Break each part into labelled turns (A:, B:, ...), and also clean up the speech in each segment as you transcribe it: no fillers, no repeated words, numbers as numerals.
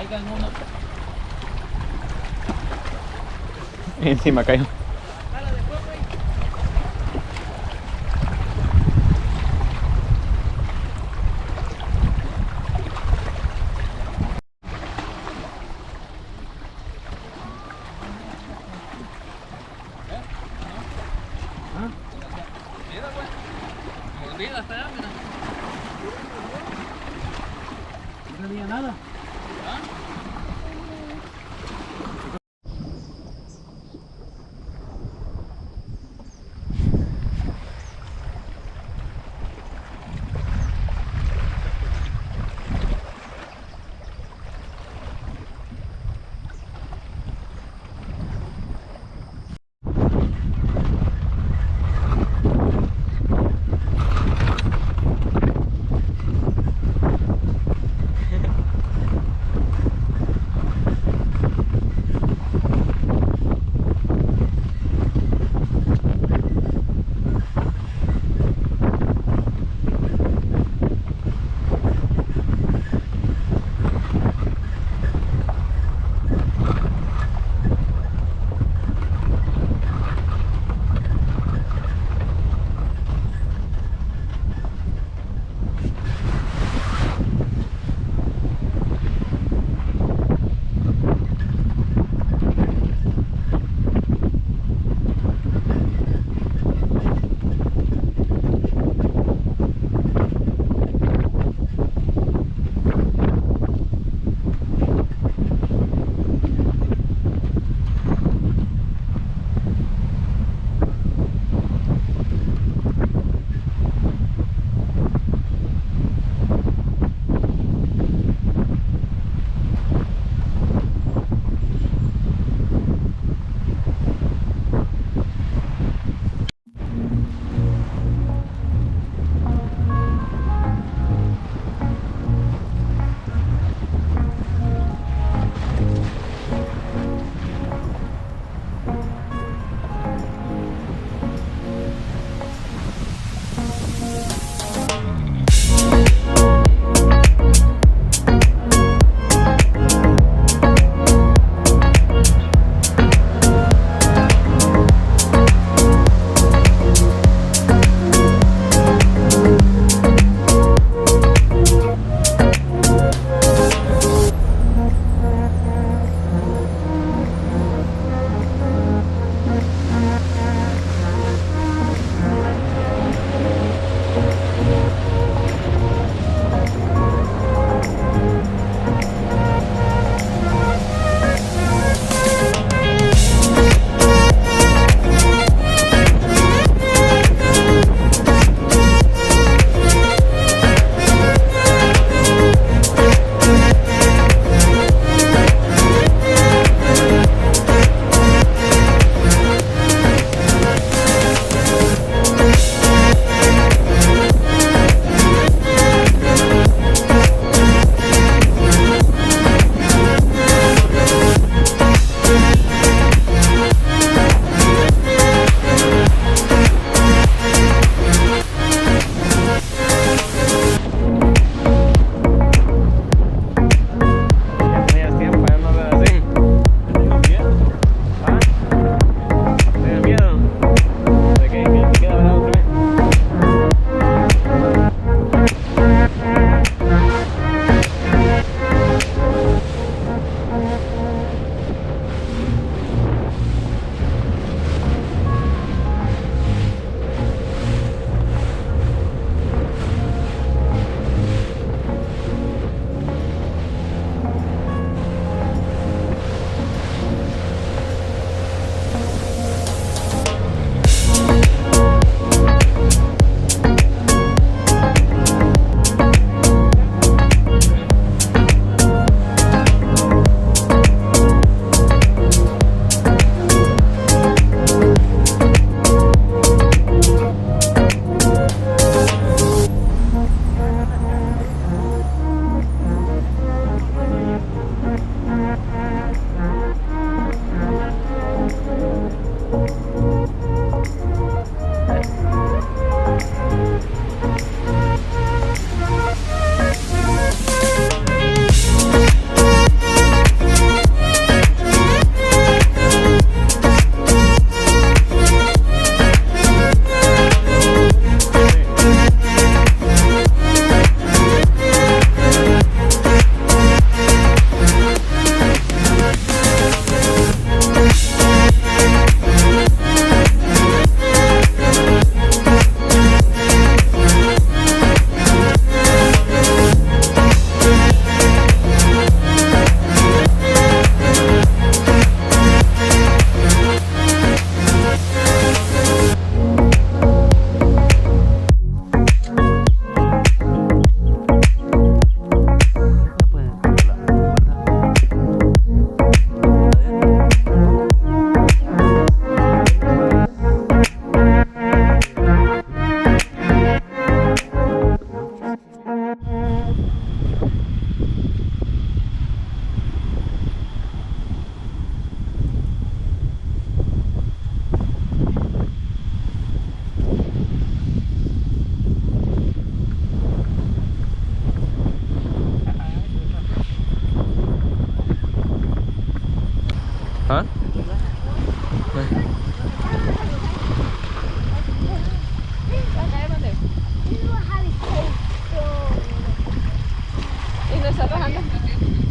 A: caiga en uno.
B: Encima cayó.
A: Mira, pues. Mordida está allá, mira. No tenía nada. ¿Ah?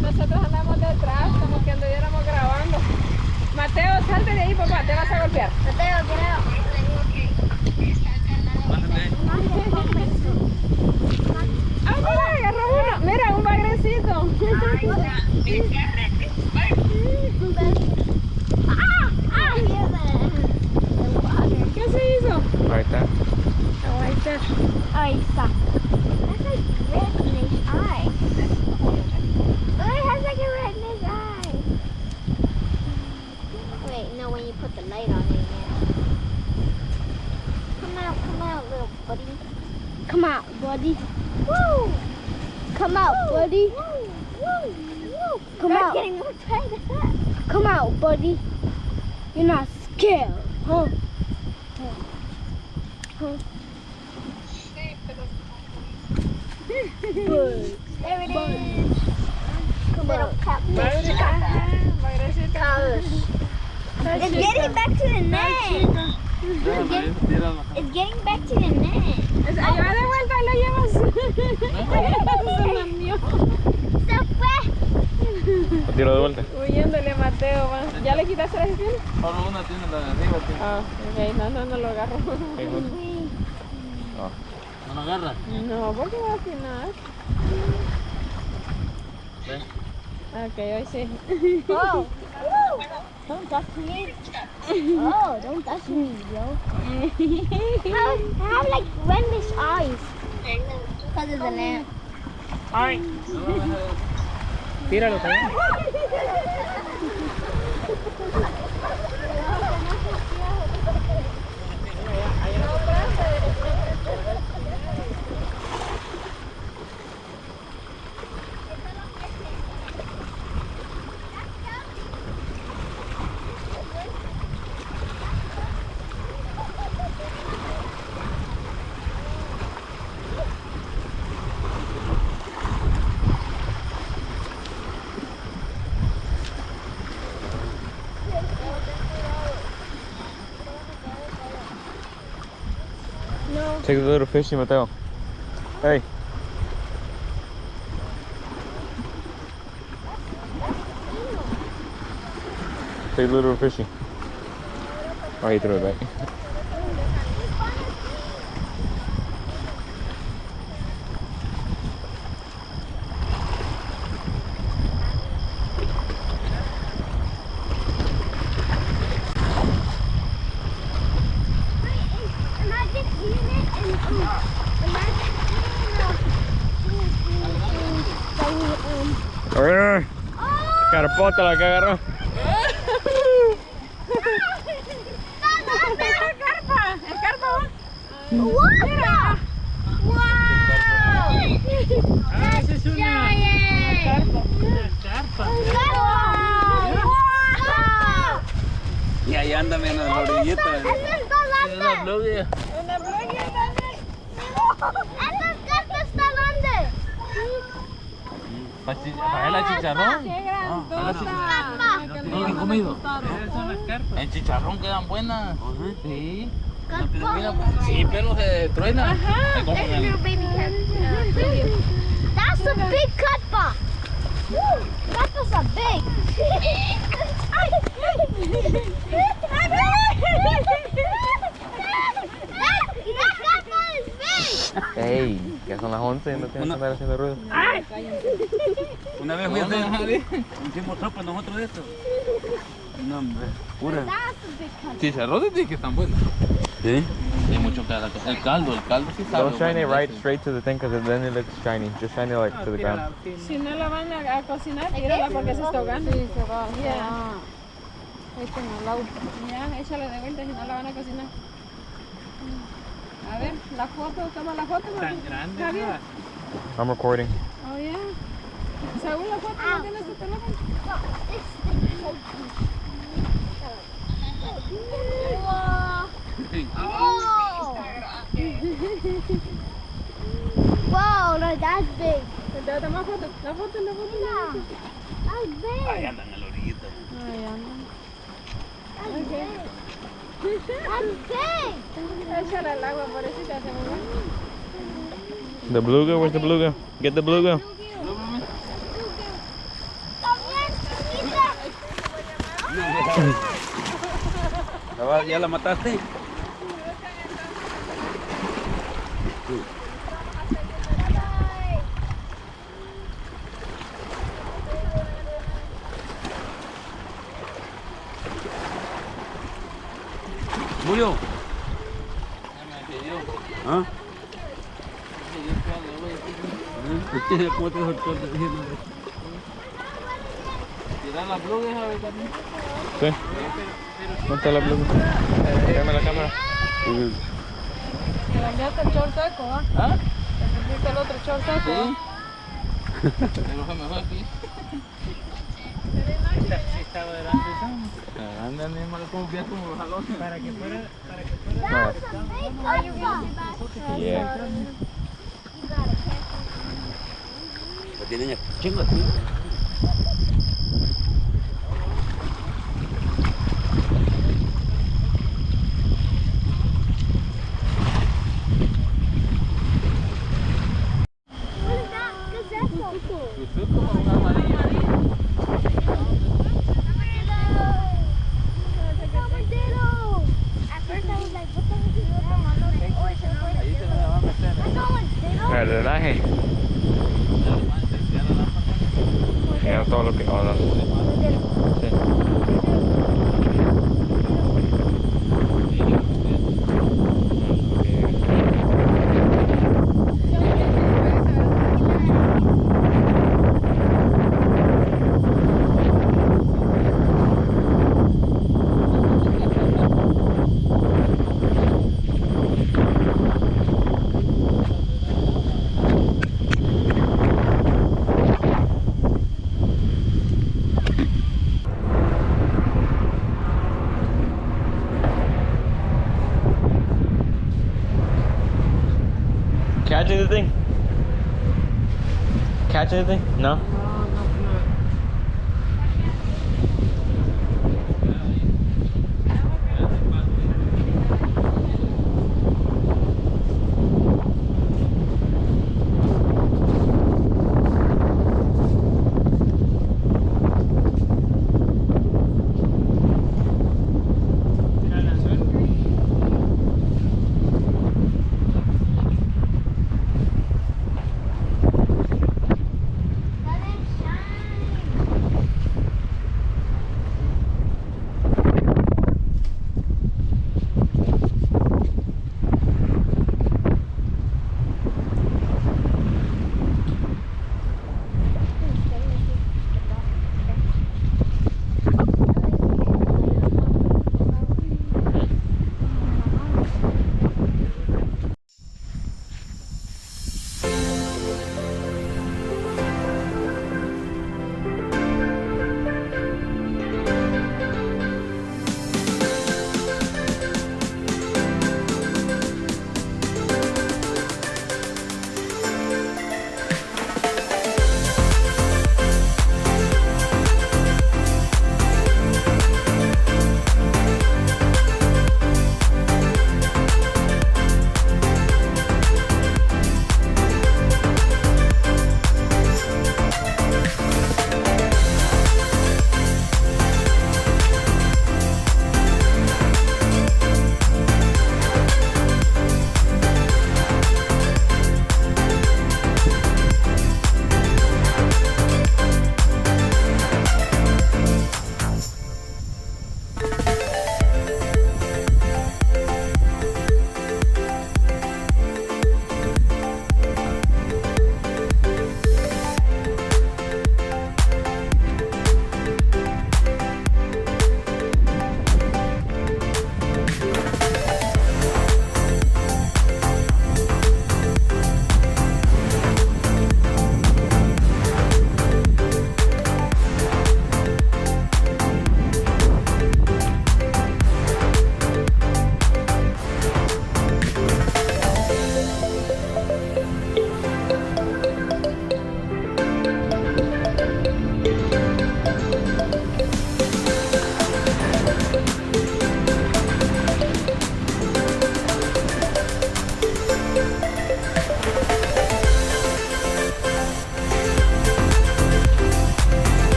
C: nosotros andamos detrás, como que anduviéramos grabando. Mateo, salte de ahí, papá, te vas a golpear. Mateo, creo. Ah, mira, agarró uno. Mira, un bagrecito. ¿Qué se hizo?
B: Ahí está.
C: Ahí está.
D: That's like red in his eye. Oh, it has like a red in his eye. Wait, no, when you put the light on it, yeah. Come out, little buddy. Come out, buddy. Woo! Come out, buddy. Woo! Woo! Woo! Come out. Getting more tight. Come out, buddy. You're not scared, huh? Huh? Good. There it is. Little cup. It's getting back to the net. It's getting back to the net.
C: Lleva de vuelta, lo llevas. Se lamió.
D: Se fue.
B: Lo tiro de vuelta.
C: Huyéndole a Mateo, va. ¿Ya le quitaste la gestión?
A: Solo una tiene la de arriba.
C: Ah, ok, no lo agarro.
A: ¿No lo agarras?
C: No, porque va a afinar.
A: ¿Ves?
C: Ok, hoy sí.
D: Oh. Don't touch me. Oh, don't touch me, yo. I have like reddish eyes. Because of the lamp.
B: Ay. Tíralo también. Take the little fishy, Mateo. Hey. Take the little fishy. Oh, he threw it back. Carpota la que agarró.
C: El carpa va.
D: Mira. Wow.
A: Esa es una carpa. Y ahí anda, mira, en la orillita.
D: Esa es
A: Es la blugia.
C: Una bloguea también.
D: Esas carpas están donde.
A: ¿Para el chicharrón?
C: Qué grandota.
A: ¿No lo han comido? En chicharrón quedan buenas. Sí. Sí, pero se truenan. Se comen
D: There's a
A: el-
D: little baby carp. That's a big carpa. Carpas are big. That carpa is big.
B: Hey, ya son las 11 y no tienes que andar haciendo ruido.
A: Una vez fui a hacer, hicimos sopa nosotros de esto. No, hombre, pura.
D: That's a big carpa.
A: Chicharrón sí que están buenos. Sí. Hay mucho caldo. El caldo sí sabe.
B: Don't shine it right straight to the thing because then it looks shiny. Just shine it like to the ground.
C: Si no la van a cocinar, tírala porque se está ahogando. Sí, se va. Ya. Ya, échala de vuelta si no la van a cocinar. A ver, la foto, toma la foto. Tan grande.
B: I'm recording.
C: Oh, yeah. Saúl, la foto, ¿no tienes tu teléfono?
D: Whoa, no, that's big.
C: Toma foto, la foto.
D: That's big.
A: Ahí andan en la orillita.
C: Ay, anda.
D: That's big. That's big.
C: Échala al agua, por eso se hace muy bueno.
B: The beluga, where's the beluga? Get the beluga.
E: ¿Ya la mataste? ¿Murió? ¿Ah? ¿Cómo te soltó?
A: Tirar la plug, a ver también.
B: Sí. ¿Dónde está la plug? Dame la cámara.
C: Te bañaste el short seco, ¿ah?
A: ¿Ah?
C: Te pusiste el otro short seco, ¿ah?
A: Pero que mejor aquí.
F: Sí estaba delante de Sam.
A: Anda, animal, como bien como los jalones.
F: Para que fuera.
B: Yeah.
E: Lo tienen aquí. Chingo aquí.
D: What is that? Gazebo.
A: Tú como un amarillo.
D: Armadillo. At first I was like, what the heck is that? Oh, it's a
A: Ahí se me va a meter.
D: That's not like Ditto.
B: El drenaje. Era todo lo que... Oh, no. Sí. Catch anything? Catch anything? No?